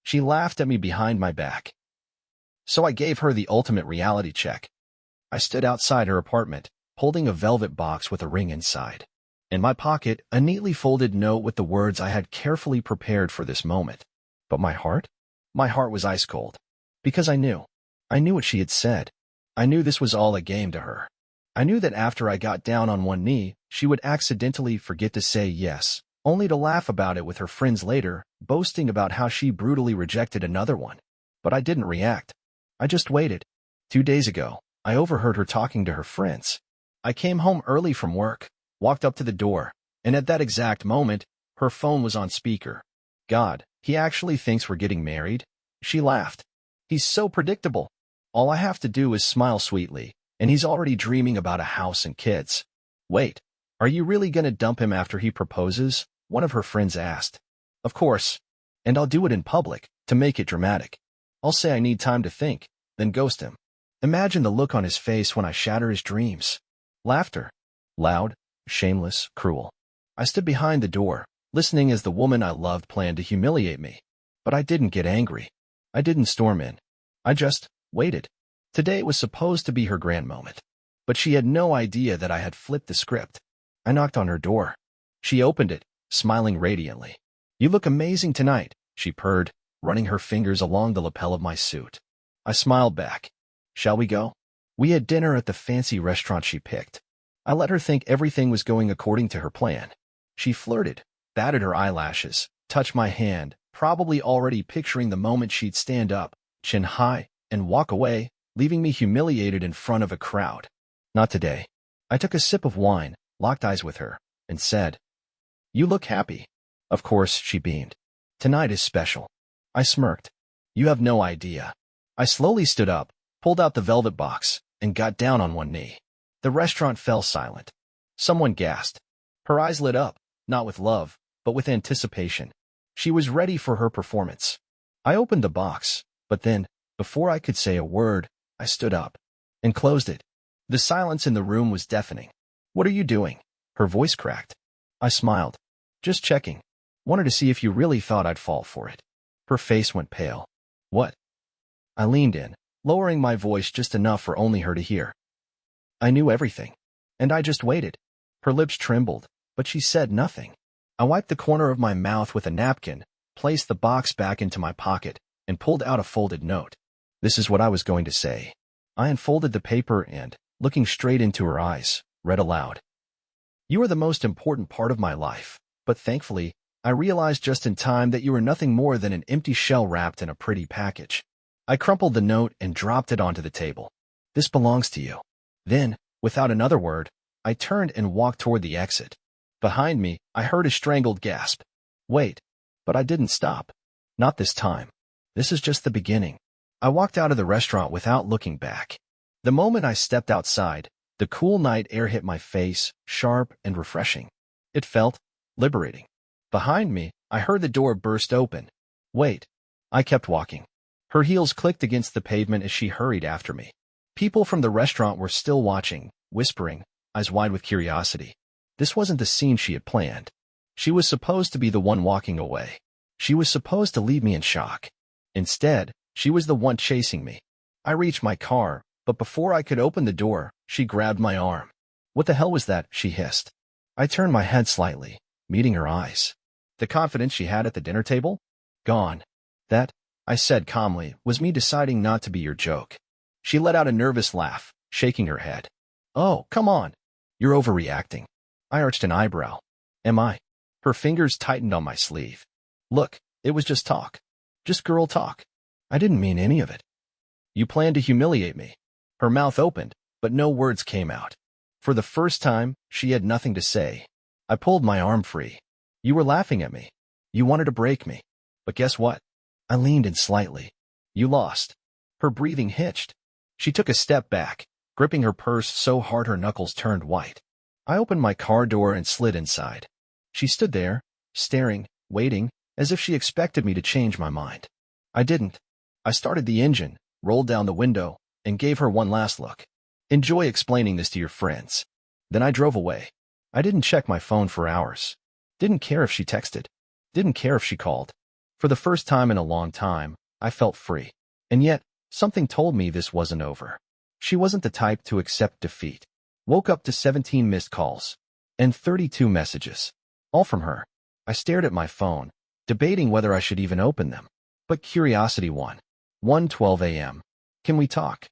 She laughed at me behind my back. So I gave her the ultimate reality check. I stood outside her apartment, holding a velvet box with a ring inside. In my pocket, a neatly folded note with the words I had carefully prepared for this moment. But my heart? My heart was ice cold. Because I knew. I knew what she had said. I knew this was all a game to her. I knew that after I got down on one knee, she would accidentally forget to say yes, only to laugh about it with her friends later, boasting about how she brutally rejected another one. But I didn't react. I just waited. 2 days ago, I overheard her talking to her friends. I came home early from work, walked up to the door, and at that exact moment, her phone was on speaker. God, he actually thinks we're getting married? She laughed. He's so predictable. All I have to do is smile sweetly, and he's already dreaming about a house and kids. Wait, are you really gonna dump him after he proposes? One of her friends asked. Of course. And I'll do it in public, to make it dramatic. I'll say I need time to think, then ghost him. Imagine the look on his face when I shatter his dreams. Laughter. Loud, shameless, cruel. I stood behind the door, listening as the woman I loved planned to humiliate me. But I didn't get angry. I didn't storm in. I just waited. Today was supposed to be her grand moment. But she had no idea that I had flipped the script. I knocked on her door. She opened it, smiling radiantly. You look amazing tonight, she purred, running her fingers along the lapel of my suit. I smiled back. Shall we go? We had dinner at the fancy restaurant she picked. I let her think everything was going according to her plan. She flirted, batted her eyelashes, touched my hand, probably already picturing the moment she'd stand up, chin high, and walk away, leaving me humiliated in front of a crowd. Not today. I took a sip of wine, locked eyes with her, and said, You look happy. Of course, she beamed. Tonight is special. I smirked. You have no idea. I slowly stood up, pulled out the velvet box, and got down on one knee. The restaurant fell silent. Someone gasped. Her eyes lit up, not with love, but with anticipation. She was ready for her performance. I opened the box, but then, before I could say a word, I stood up and closed it. The silence in the room was deafening. What are you doing? Her voice cracked. I smiled. Just checking. Wanted to see if you really thought I'd fall for it. Her face went pale. What? I leaned in, lowering my voice just enough for only her to hear. I knew everything. And I just waited. Her lips trembled, but she said nothing. I wiped the corner of my mouth with a napkin, placed the box back into my pocket, and pulled out a folded note. This is what I was going to say. I unfolded the paper and, looking straight into her eyes, read aloud. You are the most important part of my life, but thankfully, I realized just in time that you were nothing more than an empty shell wrapped in a pretty package. I crumpled the note and dropped it onto the table. This belongs to you. Then, without another word, I turned and walked toward the exit. Behind me, I heard a strangled gasp. Wait. But I didn't stop. Not this time. This is just the beginning. I walked out of the restaurant without looking back. The moment I stepped outside, the cool night air hit my face, sharp and refreshing. It felt liberating. Behind me, I heard the door burst open. Wait. I kept walking. Her heels clicked against the pavement as she hurried after me. People from the restaurant were still watching, whispering, eyes wide with curiosity. This wasn't the scene she had planned. She was supposed to be the one walking away. She was supposed to leave me in shock. Instead, she was the one chasing me. I reached my car, but before I could open the door, she grabbed my arm. What the hell was that? She hissed. I turned my head slightly, meeting her eyes. The confidence she had at the dinner table? Gone. That, I said calmly, was me deciding not to be your joke. She let out a nervous laugh, shaking her head. Oh, come on. You're overreacting. I arched an eyebrow. Am I? Her fingers tightened on my sleeve. Look, it was just talk. Just girl talk. I didn't mean any of it. You planned to humiliate me. Her mouth opened, but no words came out. For the first time, she had nothing to say. I pulled my arm free. You were laughing at me. You wanted to break me. But guess what? I leaned in slightly. You lost. Her breathing hitched. She took a step back, gripping her purse so hard her knuckles turned white. I opened my car door and slid inside. She stood there, staring, waiting, as if she expected me to change my mind. I didn't. I started the engine, rolled down the window, and gave her one last look. Enjoy explaining this to your friends. Then I drove away. I didn't check my phone for hours. Didn't care if she texted. Didn't care if she called. For the first time in a long time, I felt free. And yet, something told me this wasn't over. She wasn't the type to accept defeat. Woke up to 17 missed calls and 32 messages, all from her. I stared at my phone, debating whether I should even open them. But curiosity won. 1:12 a.m. Can we talk?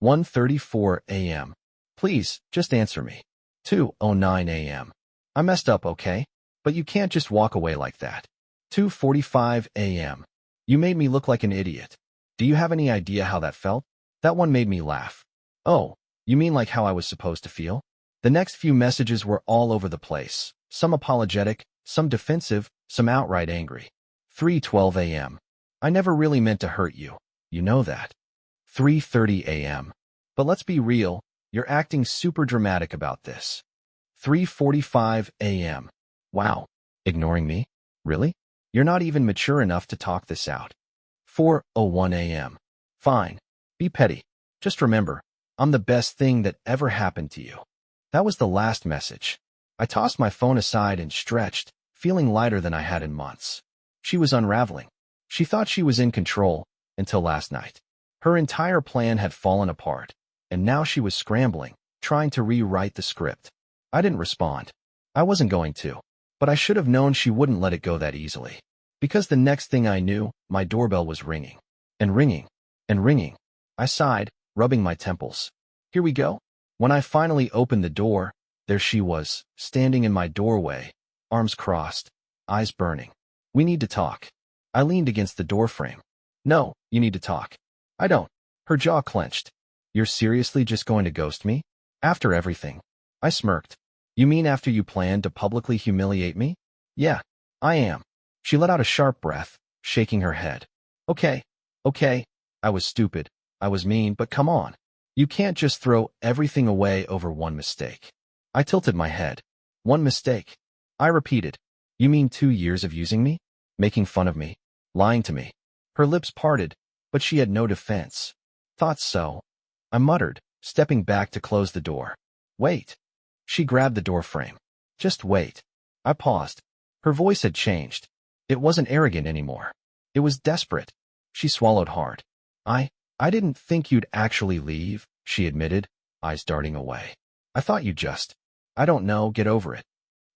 1:34 a.m. Please, just answer me. 2:09 a.m. I messed up, okay? But you can't just walk away like that. 2:45 a.m. You made me look like an idiot. Do you have any idea how that felt? That one made me laugh. Oh, you mean like how I was supposed to feel? The next few messages were all over the place. Some apologetic, some defensive, some outright angry. 3:12 a.m. I never really meant to hurt you. You know that. 3:30 a.m. But let's be real, you're acting super dramatic about this. 3:45 a.m. Wow. Ignoring me? Really? You're not even mature enough to talk this out. 4:01 a.m. Fine. Be petty. Just remember, I'm the best thing that ever happened to you. That was the last message. I tossed my phone aside and stretched, feeling lighter than I had in months. She was unraveling. She thought she was in control, until last night. Her entire plan had fallen apart, and now she was scrambling, trying to rewrite the script. I didn't respond. I wasn't going to, but I should have known she wouldn't let it go that easily. Because the next thing I knew, my doorbell was ringing. And ringing. And ringing. I sighed, rubbing my temples. Here we go. When I finally opened the door, there she was, standing in my doorway, arms crossed, eyes burning. We need to talk. I leaned against the doorframe. No, you need to talk. I don't. Her jaw clenched. You're seriously just going to ghost me? After everything? I smirked. You mean after you planned to publicly humiliate me? Yeah, I am. She let out a sharp breath, shaking her head. Okay. I was stupid. I was mean, but come on. You can't just throw everything away over one mistake. I tilted my head. One mistake. I repeated. You mean 2 years of using me? Making fun of me? Lying to me? Her lips parted, but she had no defense. Thought so. I muttered, stepping back to close the door. Wait. She grabbed the doorframe. Just wait. I paused. Her voice had changed. It wasn't arrogant anymore. It was desperate. She swallowed hard. I didn't think you'd actually leave, she admitted, eyes darting away. I thought you'd just. I don't know, get over it.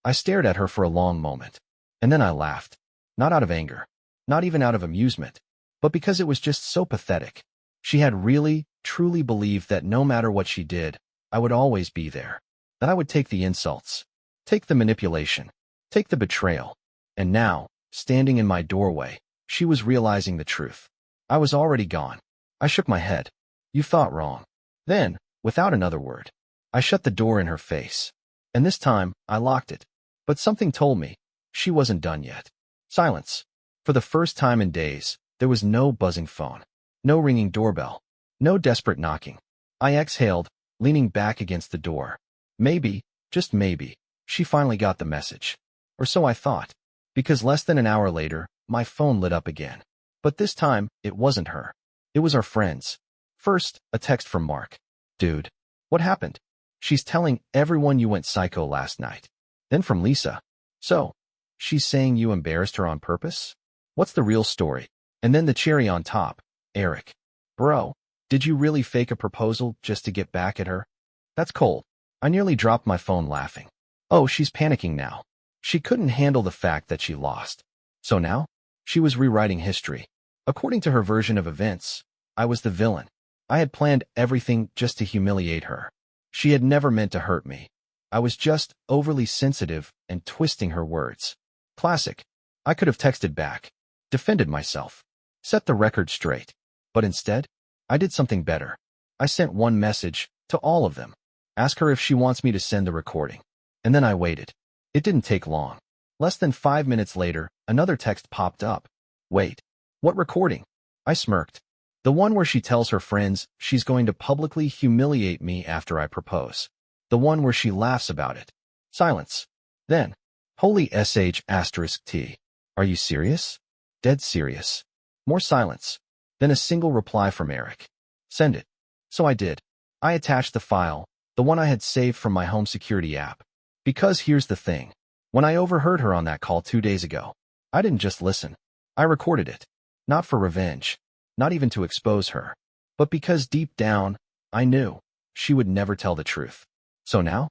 I stared at her for a long moment. And then I laughed. Not out of anger. Not even out of amusement. But because it was just so pathetic. She had really, truly believed that no matter what she did, I would always be there. That I would take the insults. Take the manipulation. Take the betrayal. And now, standing in my doorway, she was realizing the truth. I was already gone. I shook my head. You thought wrong. Then, without another word, I shut the door in her face. And this time, I locked it. But something told me, she wasn't done yet. Silence. For the first time in days, there was no buzzing phone. No ringing doorbell. No desperate knocking. I exhaled, leaning back against the door. Maybe, just maybe, she finally got the message. Or so I thought. Because less than an hour later, my phone lit up again. But this time, it wasn't her. It was our friends. First, a text from Mark. Dude. What happened? She's telling everyone you went psycho last night. Then from Lisa. So, she's saying you embarrassed her on purpose? What's the real story? And then the cherry on top. Eric. Bro, did you really fake a proposal just to get back at her? That's cold. I nearly dropped my phone laughing. Oh, she's panicking now. She couldn't handle the fact that she lost. So now? She was rewriting history. According to her version of events, I was the villain. I had planned everything just to humiliate her. She had never meant to hurt me. I was just overly sensitive and twisting her words. Classic. I could have texted back, defended myself, set the record straight. But instead, I did something better. I sent one message to all of them. Ask her if she wants me to send the recording. And then I waited. It didn't take long. Less than 5 minutes later, another text popped up. Wait. What recording? I smirked. The one where she tells her friends she's going to publicly humiliate me after I propose. The one where she laughs about it. Silence. Then, holy sh*t. Are you serious? Dead serious. More silence. Then a single reply from Eric. Send it. So I did. I attached the file, the one I had saved from my home security app. Because here's the thing. When I overheard her on that call 2 days ago, I didn't just listen. I recorded it. Not for revenge. Not even to expose her. But because deep down, I knew she would never tell the truth. So now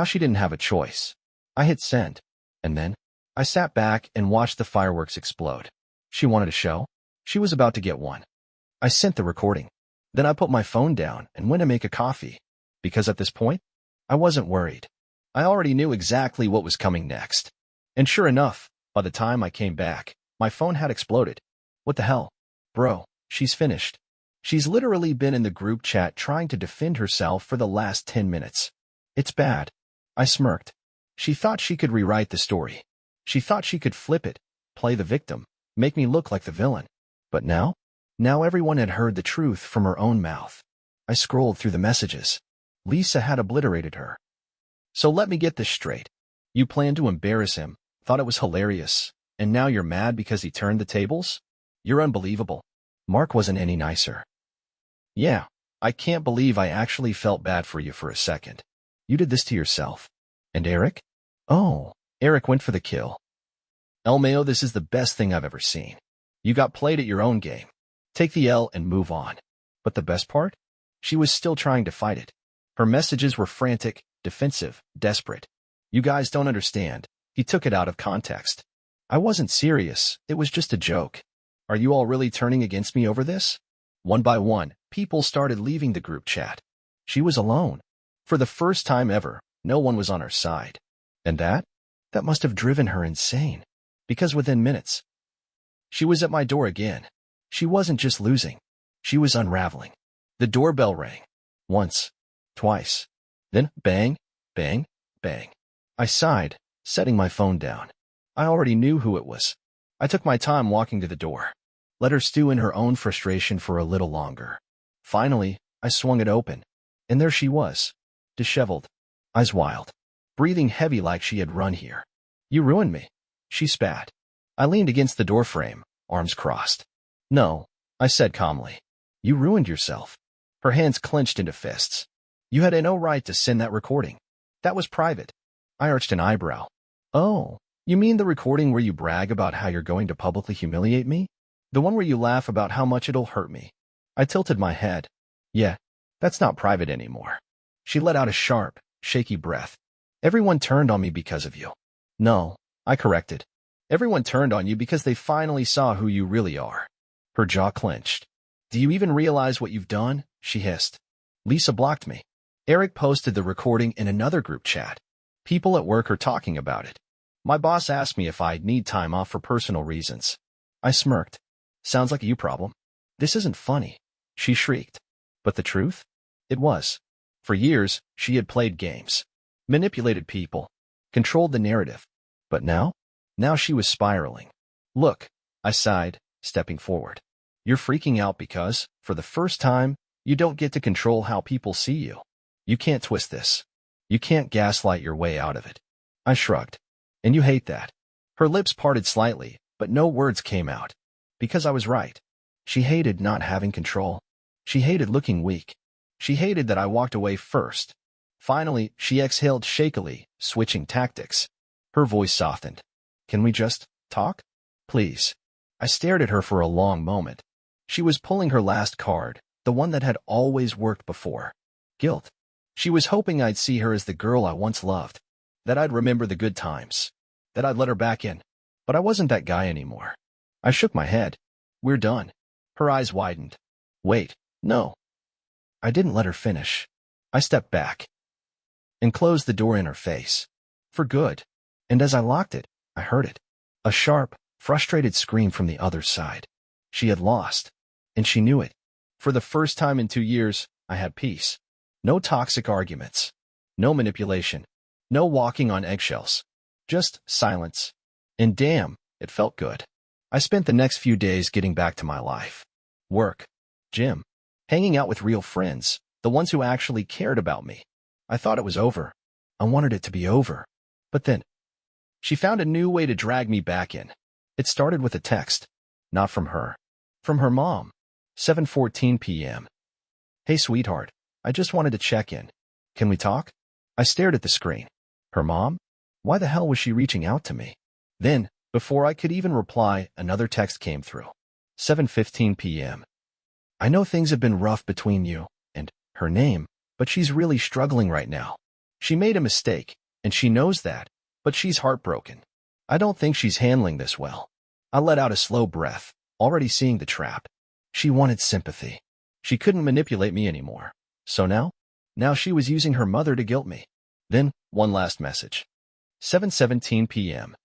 she didn't have a choice. I hit send. And then, I sat back and watched the fireworks explode. She wanted a show. She was about to get one. I sent the recording. Then I put my phone down and went to make a coffee. Because at this point, I wasn't worried. I already knew exactly what was coming next. And sure enough, by the time I came back, my phone had exploded. What the hell? Bro, she's finished. She's literally been in the group chat trying to defend herself for the last 10 minutes. It's bad. I smirked. She thought she could rewrite the story. She thought she could flip it, play the victim, make me look like the villain. But now everyone had heard the truth from her own mouth. I scrolled through the messages. Lisa had obliterated her. So let me get this straight. You planned to embarrass him, thought it was hilarious, and now you're mad because he turned the tables? You're unbelievable. Mark wasn't any nicer. Yeah, I can't believe I actually felt bad for you for a second. You did this to yourself. And Eric? Oh, Eric went for the kill. LMAO, this is the best thing I've ever seen. You got played at your own game. Take the L and move on. But the best part? She was still trying to fight it. Her messages were frantic, defensive, desperate. You guys don't understand. He took it out of context. I wasn't serious. It was just a joke. Are you all really turning against me over this? One by one, people started leaving the group chat. She was alone. For the first time ever, no one was on her side. And that must have driven her insane. Because within minutes, she was at my door again. She wasn't just losing. She was unraveling. The doorbell rang. Once. Twice. Then bang, bang, bang. I sighed, setting my phone down. I already knew who it was. I took my time walking to the door. Let her stew in her own frustration for a little longer. Finally, I swung it open. And there she was. Disheveled. Eyes wild. Breathing heavy like she had run here. You ruined me. She spat. I leaned against the doorframe, arms crossed. No, I said calmly. You ruined yourself. Her hands clenched into fists. You had no right to send that recording. That was private. I arched an eyebrow. Oh, you mean the recording where you brag about how you're going to publicly humiliate me? The one where you laugh about how much it'll hurt me. I tilted my head. Yeah, that's not private anymore. She let out a sharp, shaky breath. Everyone turned on me because of you. No, I corrected. Everyone turned on you because they finally saw who you really are. Her jaw clenched. Do you even realize what you've done? She hissed. Lisa blocked me. Eric posted the recording in another group chat. People at work are talking about it. My boss asked me if I'd need time off for personal reasons. I smirked. Sounds like a you problem. This isn't funny. She shrieked. But the truth? It was. For years, she had played games. Manipulated people. Controlled the narrative. But now she was spiraling. Look, I sighed, stepping forward. You're freaking out because, for the first time, you don't get to control how people see you. You can't twist this. You can't gaslight your way out of it. I shrugged. And you hate that. Her lips parted slightly, but no words came out. Because I was right. She hated not having control. She hated looking weak. She hated that I walked away first. Finally, she exhaled shakily, switching tactics. Her voice softened. Can we just talk? Please. I stared at her for a long moment. She was pulling her last card, the one that had always worked before. Guilt. She was hoping I'd see her as the girl I once loved. That I'd remember the good times. That I'd let her back in. But I wasn't that guy anymore. I shook my head. We're done. Her eyes widened. Wait, no. I didn't let her finish. I stepped back and closed the door in her face. For good. And as I locked it, I heard it. A sharp, frustrated scream from the other side. She had lost. And she knew it. For the first time in 2 years, I had peace. No toxic arguments. No manipulation. No walking on eggshells. Just silence. And damn, it felt good. I spent the next few days getting back to my life. Work. Gym. Hanging out with real friends. The ones who actually cared about me. I thought it was over. I wanted it to be over. But then, she found a new way to drag me back in. It started with a text. Not from her. From her mom. 7:14 p.m. Hey, sweetheart. I just wanted to check in. Can we talk? I stared at the screen. Her mom? Why the hell was she reaching out to me? Then, Before I could even reply, another text came through. 7:15 p.m. I know things have been rough between you and her name, but she's really struggling right now. She made a mistake, and she knows that, but she's heartbroken. I don't think she's handling this well. I let out a slow breath, already seeing the trap. She wanted sympathy. She couldn't manipulate me anymore. So now she was using her mother to guilt me. Then, one last message. 7:17 p.m.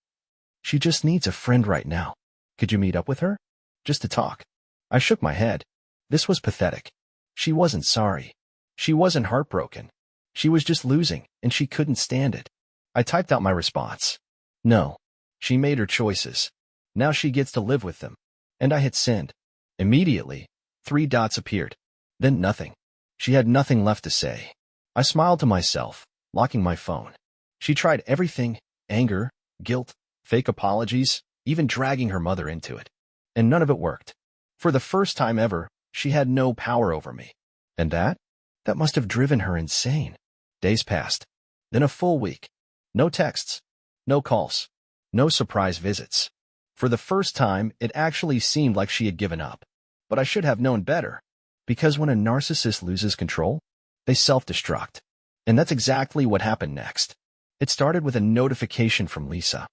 She just needs a friend right now. Could you meet up with her? Just to talk. I shook my head. This was pathetic. She wasn't sorry. She wasn't heartbroken. She was just losing, and she couldn't stand it. I typed out my response. No. She made her choices. Now she gets to live with them. And I hit send. Immediately, 3 dots appeared. Then nothing. She had nothing left to say. I smiled to myself, locking my phone. She tried everything: anger, guilt, fake apologies, even dragging her mother into it. And none of it worked. For the first time ever, she had no power over me. And that must have driven her insane. Days passed. Then a full week. No texts. No calls. No surprise visits. For the first time, it actually seemed like she had given up. But I should have known better. Because when a narcissist loses control, they self-destruct. And that's exactly what happened next. It started with a notification from Lisa.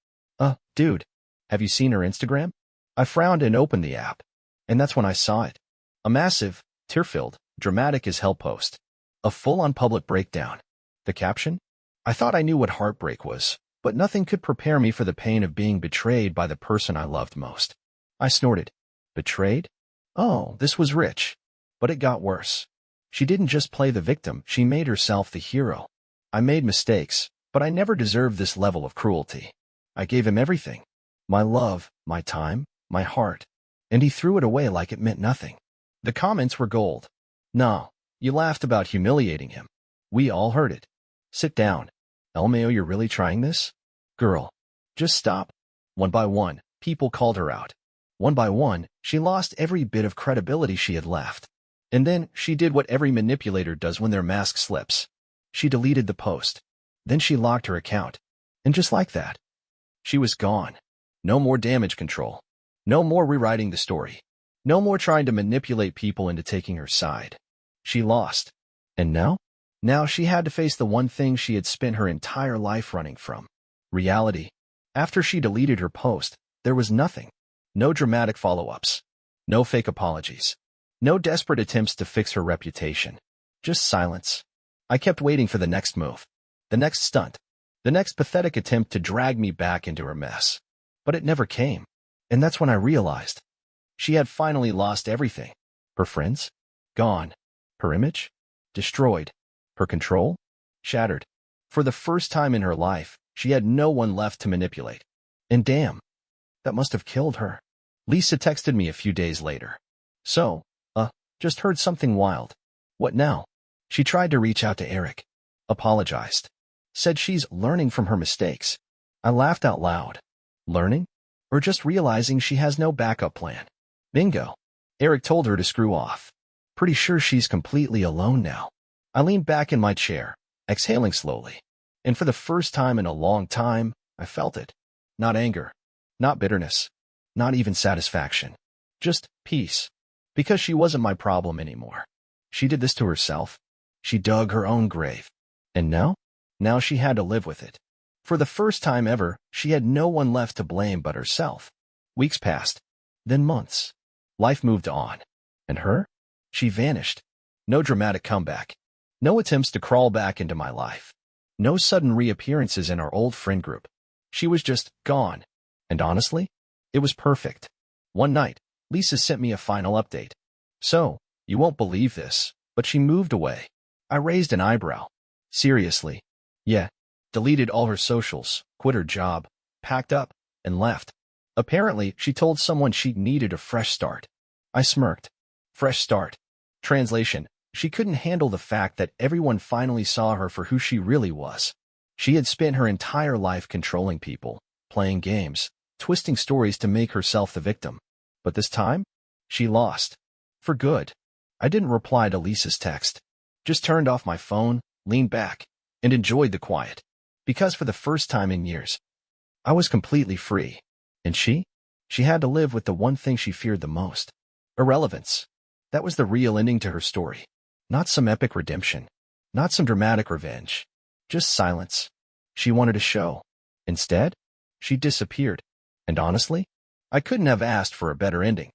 Dude, have you seen her Instagram? I frowned and opened the app. And that's when I saw it. A massive, tear-filled, dramatic as hell post. A full-on public breakdown. The caption? I thought I knew what heartbreak was, but nothing could prepare me for the pain of being betrayed by the person I loved most. I snorted. Betrayed? Oh, this was rich. But it got worse. She didn't just play the victim, she made herself the hero. I made mistakes, but I never deserved this level of cruelty. I gave him everything. My love, my time, my heart. And he threw it away like it meant nothing. The comments were gold. No, you laughed about humiliating him. We all heard it. Sit down. Elmeo, you're really trying this? Girl, just stop. One by one, people called her out. One by one, she lost every bit of credibility she had left. And then she did what every manipulator does when their mask slips. She deleted the post. Then she locked her account. And just like that, she was gone. No more damage control. No more rewriting the story. No more trying to manipulate people into taking her side. She lost. And now? Now she had to face the one thing she had spent her entire life running from. Reality. After she deleted her post, there was nothing. No dramatic follow-ups. No fake apologies. No desperate attempts to fix her reputation. Just silence. I kept waiting for the next move. The next stunt. The next pathetic attempt to drag me back into her mess. But it never came. And that's when I realized. She had finally lost everything. Her friends? Gone. Her image? Destroyed. Her control? Shattered. For the first time in her life, she had no one left to manipulate. And damn, that must have killed her. Lisa texted me a few days later. So, just heard something wild. What now? She tried to reach out to Eric. Apologized. Said she's learning from her mistakes. I laughed out loud. Learning? Or just realizing she has no backup plan? Bingo. Eric told her to screw off. Pretty sure she's completely alone now. I leaned back in my chair, exhaling slowly. And for the first time in a long time, I felt it. Not anger. Not bitterness. Not even satisfaction. Just peace. Because she wasn't my problem anymore. She did this to herself. She dug her own grave. And now? Now she had to live with it. For the first time ever, she had no one left to blame but herself. Weeks passed. Then months. Life moved on. And her? She vanished. No dramatic comeback. No attempts to crawl back into my life. No sudden reappearances in our old friend group. She was just gone. And honestly, it was perfect. One night, Lisa sent me a final update. So, you won't believe this, but she moved away. I raised an eyebrow. Seriously? Yeah. Deleted all her socials, quit her job, packed up, and left. Apparently, she told someone she needed a fresh start. I smirked. Fresh start. Translation: she couldn't handle the fact that everyone finally saw her for who she really was. She had spent her entire life controlling people, playing games, twisting stories to make herself the victim. But this time, she lost. For good. I didn't reply to Lisa's text. Just turned off my phone, leaned back, and enjoyed the quiet. Because for the first time in years, I was completely free. And she had to live with the one thing she feared the most. Irrelevance. That was the real ending to her story. Not some epic redemption. Not some dramatic revenge. Just silence. She wanted a show. Instead, she disappeared. And honestly, I couldn't have asked for a better ending.